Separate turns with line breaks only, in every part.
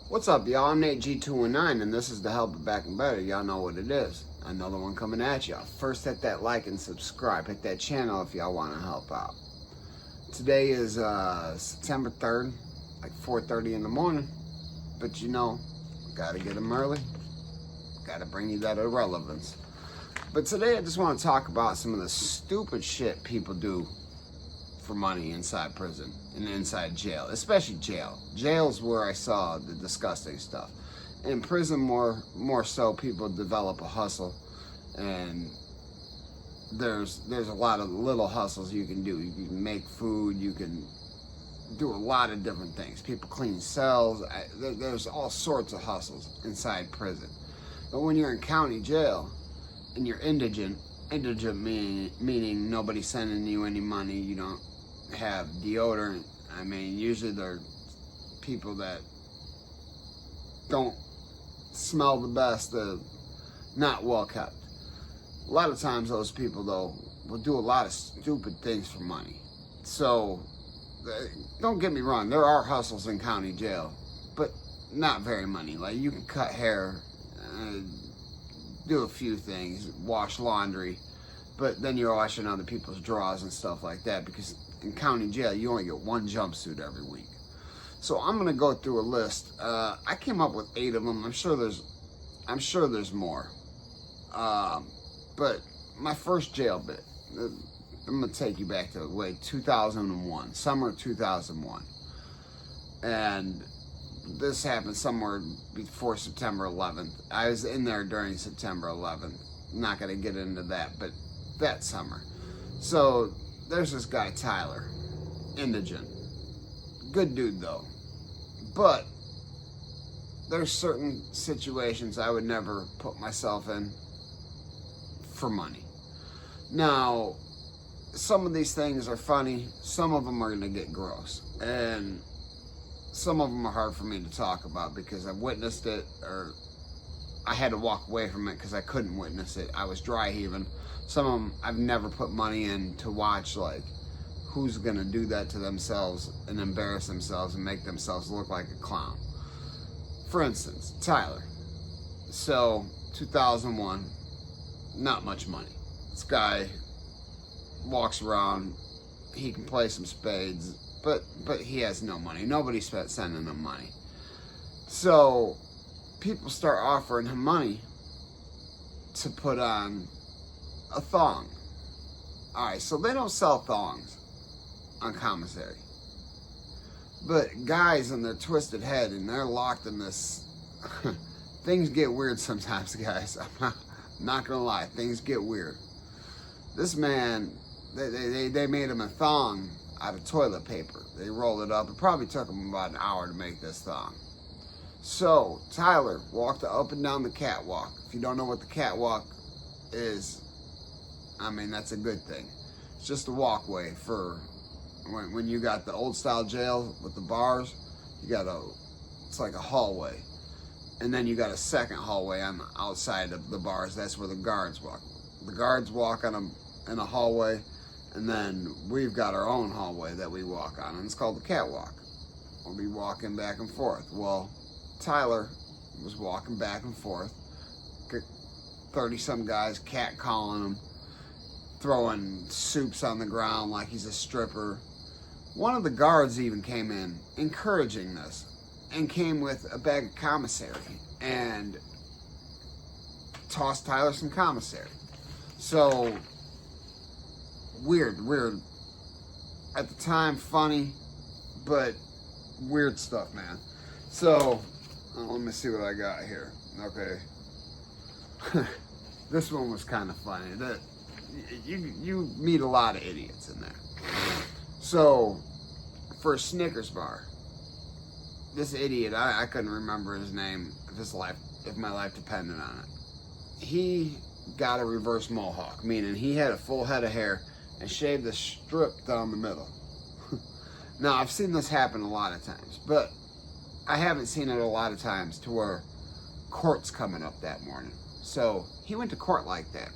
What's up, y'all? I'm Nate G219, and this is the Help It Back and Better. Y'all know what it is. Another one coming at y'all. First, hit that like and subscribe. Hit that channel if y'all want to help out. Today is September 3rd, like 4:30 in the morning. But you know, gotta get them early. Gotta bring you that irrelevance. But today I just want to talk about some of the stupid shit people do for money inside prison and inside jail, especially jail. Jail's where I saw the disgusting stuff. In prison, more so, people develop a hustle, and there's a lot of little hustles you can do. You can make food, you can do a lot of different things. People clean cells. There's all sorts of hustles inside prison. But when you're in county jail and you're indigent meaning nobody's sending you any money, you don't have deodorant. I mean, usually they're people that don't smell the best, not well kept. A lot of times those people, though, will do a lot of stupid things for money. So, don't get me wrong, there are hustles in county jail, but not very many. Like, you can cut hair, do a few things, wash laundry, but then you're washing other people's drawers and stuff like that, because in county jail you only get one jumpsuit every week. So I'm gonna go through a list. I came up with 8 of them. I'm sure there's more. But my first jail bit, I'm gonna take you back to 2001, summer of 2001, and this happened somewhere before September 11th. I was in there during September 11th. I'm not gonna get into that, but that summer. So there's this guy Tyler, indigent, good dude though, but there's certain situations I would never put myself in for money. Now, some of these things are funny, some of them are gonna get gross, and some of them are hard for me to talk about because I've witnessed it, or I had to walk away from it because I couldn't witness it. I was dry heaving. Some of them I've never put money in to watch, like, who's gonna do that to themselves and embarrass themselves and make themselves look like a clown. For instance, Tyler. So, 2001, not much money. This guy walks around, he can play some spades, but he has no money. Nobody's sending him money. So people start offering him money to put on a thong. Alright, so they don't sell thongs on commissary. But guys in their twisted head, and they're locked in this things get weird sometimes, guys. I'm not gonna lie, things get weird. This man, they made him a thong out of toilet paper. They rolled it up. It probably took them about an hour to make this thong. So Tyler walked up and down the catwalk. If you don't know what the catwalk is, I mean, that's a good thing. It's just a walkway for when you got the old style jail with the bars. It's like a hallway, and then you got a second hallway on the outside of the bars. That's where the guards walk. The guards walk in a hallway, and then we've got our own hallway that we walk on, and it's called the catwalk. We'll be walking back and forth. Well, Tyler was walking back and forth, 30-some guys catcalling him, throwing soups on the ground like he's a stripper. One of the guards even came in encouraging this, and came with a bag of commissary and tossed Tyler some commissary. So, weird. At the time, funny, but weird stuff, man. So, let me see what I got here. Okay. This one was kind of funny. You meet a lot of idiots in there. So, for a Snickers bar, this idiot, I couldn't remember his name if my life depended on it. He got a reverse mohawk, meaning he had a full head of hair and shaved the strip down the middle. Now, I've seen this happen a lot of times, but I haven't seen it a lot of times to where court's coming up that morning. So he went to court like that.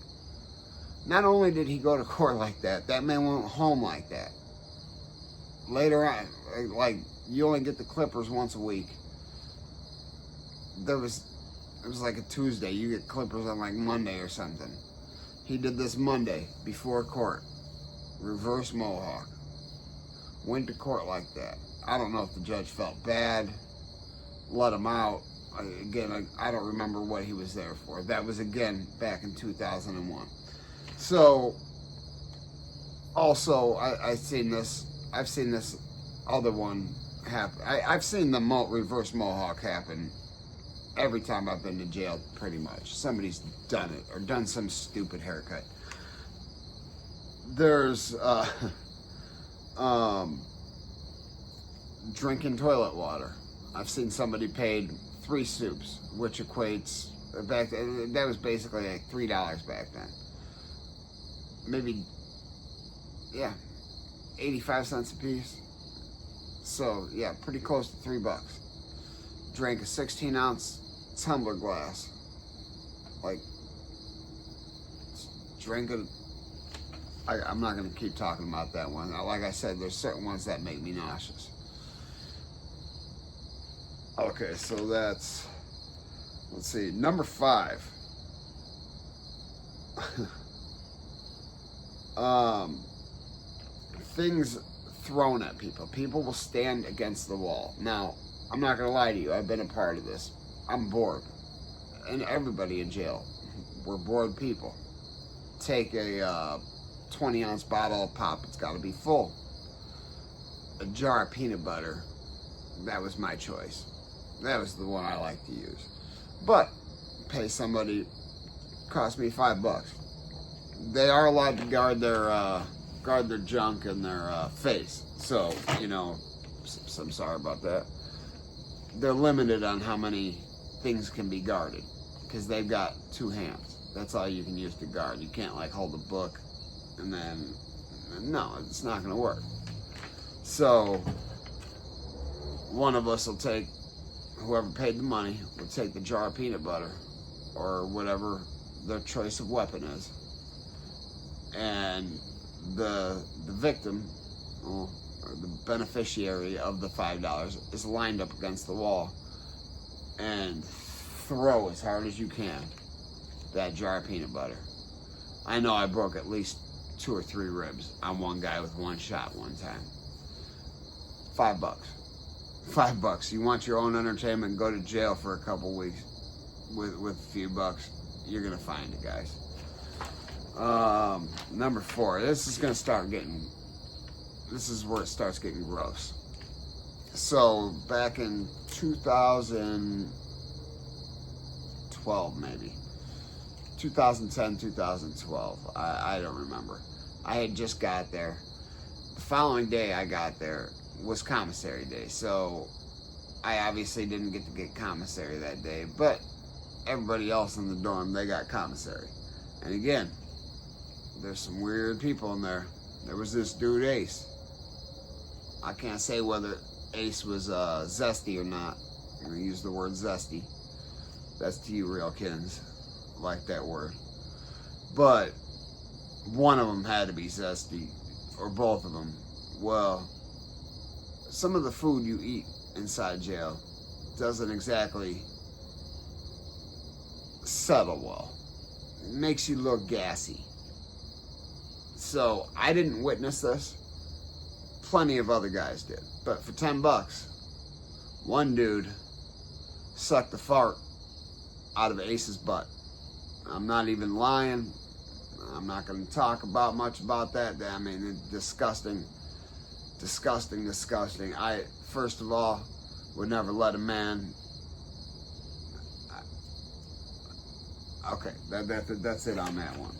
Not only did he go to court like that, that man went home like that. Later on, like, you only get the clippers once a week. It was like a Tuesday. You get clippers on like Monday or something. He did this Monday before court. Reverse mohawk. Went to court like that. I don't know if the judge felt bad. Let him out. Again, I don't remember what he was there for. That was, again, back in 2001. So, also, I've seen this other one happen. I've seen the reverse mohawk happen every time I've been to jail, pretty much. Somebody's done it, or done some stupid haircut. There's, drinking toilet water. I've seen somebody paid 3 soups, which equates back then, that was basically like $3 back then. Maybe, yeah, 85 cents a piece. So yeah, pretty close to $3. Drank a 16-ounce tumbler glass. Like, drink it. I'm not going to keep talking about that one. Like I said, there's certain ones that make me nauseous. Okay, so that's, let's see, number 5. Things thrown at people. People will stand against the wall. Now, I'm not going to lie to you. I've been a part of this. I'm bored. And everybody in jail, we're bored people. Take a 20-ounce bottle of pop. It's got to be full. A jar of peanut butter. That was my choice. That was the one I like to use. But pay somebody, cost me $5. They are allowed to guard their junk and their face. So, you know, I'm sorry about that. They're limited on how many things can be guarded because they've got 2 hands. That's all you can use to guard. You can't like hold a book and then, no, it's not going to work. So one of us will take, whoever paid the money will take the jar of peanut butter or whatever their choice of weapon is, and the victim, or the beneficiary of the $5 is lined up against the wall and throw as hard as you can that jar of peanut butter. I know I broke at least 2 or 3 ribs on one guy with one shot one time. $5. $5. You want your own entertainment, go to jail for a couple weeks with a few bucks. You're gonna find it, guys. Number 4. This is where it starts getting gross. So back in 2012, maybe 2010, 2012. I don't remember. I had just got there. The following day I got there was commissary day, so I obviously didn't get to get commissary that day, but everybody else in the dorm, they got commissary. And again, there's some weird people in there. There was this dude Ace. I can't say whether Ace was zesty or not. I'm gonna use the word zesty. That's to you real kids, like that word. But one of them had to be zesty, or both of them. Well, some of the food you eat inside jail doesn't exactly settle well. It makes you look gassy. So I didn't witness this. Plenty of other guys did. But for $10, one dude sucked the fart out of Ace's butt. I'm not even lying. I'm not going to talk about much about that. I mean, it's disgusting. Disgusting, disgusting. I, first of all, would never let a man... Okay, that's it on that one.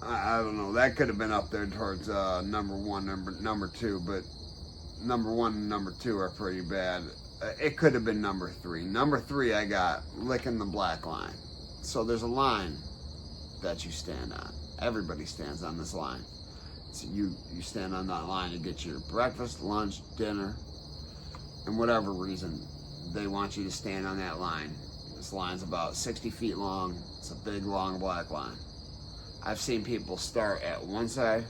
I don't know. That could have been up there towards number 1, number 2, but number 1 and number 2 are pretty bad. It could have been number 3. Number 3, I got licking the black line. So there's a line that you stand on. Everybody stands on this line. So you stand on that line to get your breakfast, lunch, dinner, and whatever reason they want you to stand on that line. This line's about 60 feet long. It's a big, long black line. I've seen people start at one side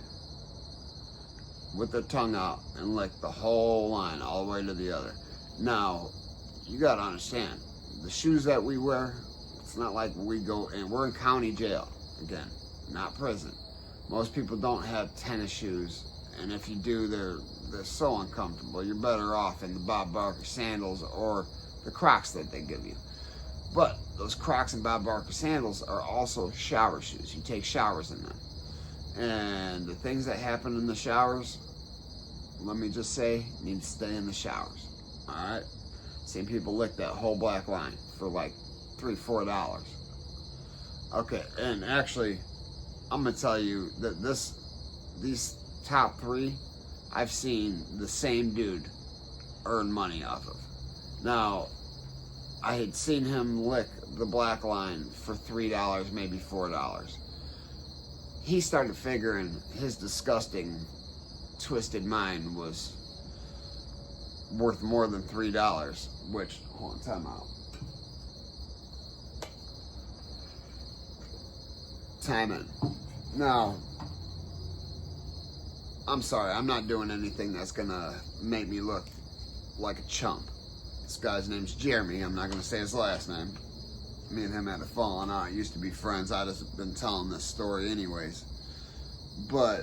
with their tongue out and lick the whole line all the way to the other. Now, you gotta understand, the shoes that we wear, it's not like we go, and we're in county jail, again, not prison. Most people don't have tennis shoes, and if you do, they're so uncomfortable. You're better off in the Bob Barker sandals or the Crocs that they give you. But those Crocs and Bob Barker sandals are also shower shoes. You take showers in them. And the things that happen in the showers, let me just say, need to stay in the showers. Alright? Seen people lick that whole black line for like $3-4. Okay, and actually, I'm gonna tell you that these top three, I've seen the same dude earn money off of. Now, I had seen him lick the black line for $3, maybe $4. He started figuring his disgusting, twisted mind was worth more than $3, which, hold on, time out. Time in. Now, I'm sorry, I'm not doing anything that's gonna make me look like a chump. This guy's name's Jeremy, I'm not gonna say his last name. Me and him had a falling out, used to be friends, I'd just been telling this story anyways. But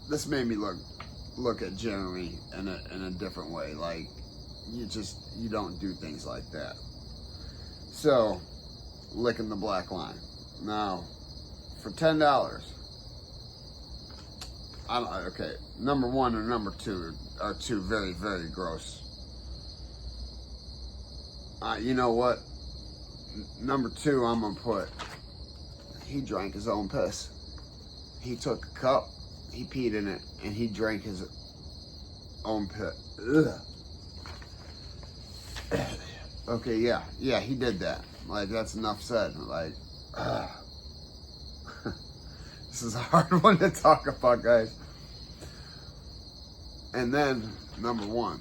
this made me look at Jeremy in a different way. Like, you don't do things like that. So, licking the black line. Now, for $10, okay, number one and number two are two very, very gross. You know what? Number two, I'm gonna put, he drank his own piss. He took a cup, he peed in it, and he drank his own piss. Ugh. Okay, yeah, he did that. Like, that's enough said. Like, this is a hard one to talk about, guys. And then, number one,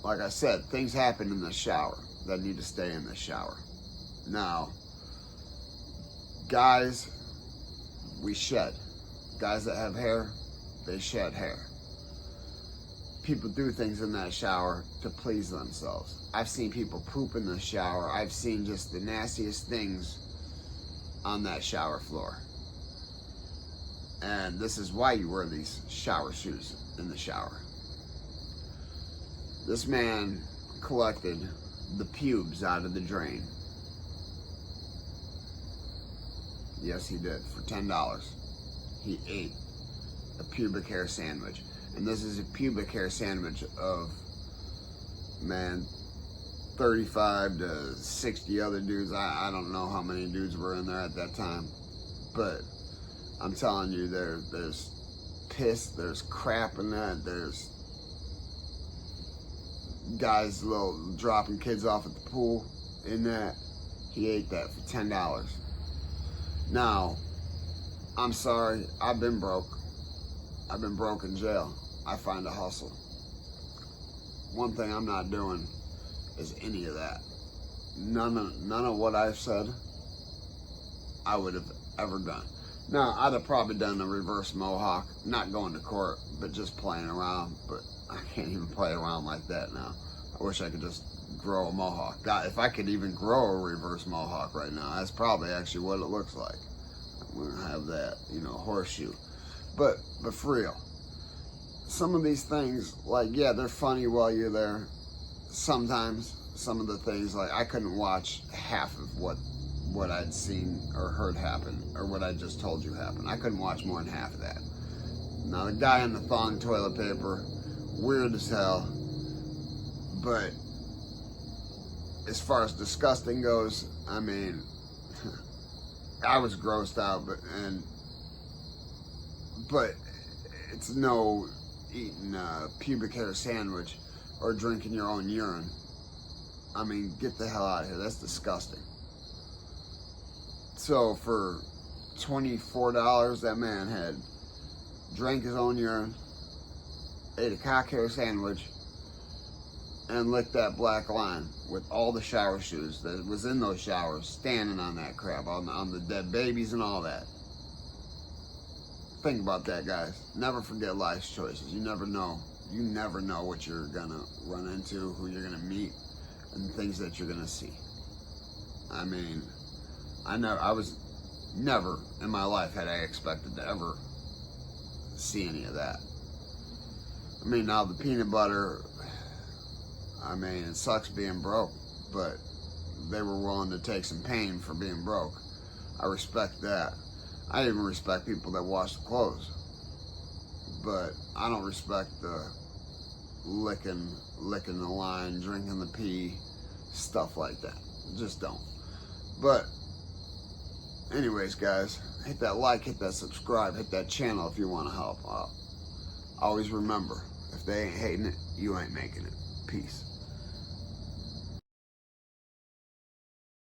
like I said, things happen in the shower that need to stay in the shower. Now, guys, we shed. Guys that have hair, they shed hair. People do things in that shower to please themselves. I've seen people poop in the shower. I've seen just the nastiest things on that shower floor. And this is why you wear these shower shoes in the shower. This man collected the pubes out of the drain. Yes, he did, for $10. He ate a pubic hair sandwich. And this is a pubic hair sandwich of, man, 35 to 60 other dudes. I don't know how many dudes were in there at that time. But I'm telling you, there's piss, there's crap in that, there's guys dropping kids off at the pool in that. He ate that for $10. Now, I'm sorry, I've been broke. I've been broke in jail. I find a hustle. One thing I'm not doing is any of that. None of what I've said, I would have ever done. Now, I'd have probably done a reverse mohawk, not going to court, but just playing around. But I can't even play around like that now. I wish I could just grow a mohawk. God, if I could even grow a reverse mohawk right now, that's probably actually what it looks like. I'm gonna have that, horseshoe. But for real, some of these things, like, yeah, they're funny while you're there. Sometimes, some of the things, like, I couldn't watch half of what I'd seen or heard happen, or what I just told you happened. I couldn't watch more than half of that. Now, the guy in the thong toilet paper, weird as hell. But as far as disgusting goes, I mean, I was grossed out, but it's no eating a pubic hair sandwich or drinking your own urine. I mean, get the hell out of here. That's disgusting. So for $24, that man had drank his own urine, ate a cock hair sandwich, and licked that black line with all the shower shoes that was in those showers, standing on that crap, on the dead babies and all that. think about that, guys. Never forget life's choices. You never know. You never know what you're gonna run into, who you're gonna meet, and things that you're gonna see. I mean, I was never in my life had I expected to ever see any of that. I mean, now the peanut butter, I mean, it sucks being broke, but they were willing to take some pain for being broke. I respect that. I even respect people that wash the clothes, but I don't respect the licking the line, drinking the pee, stuff like that. Just don't. But anyways, guys, hit that like, hit that subscribe, hit that channel if you want to help out. Always remember, if they ain't hating it, you ain't making it. Peace.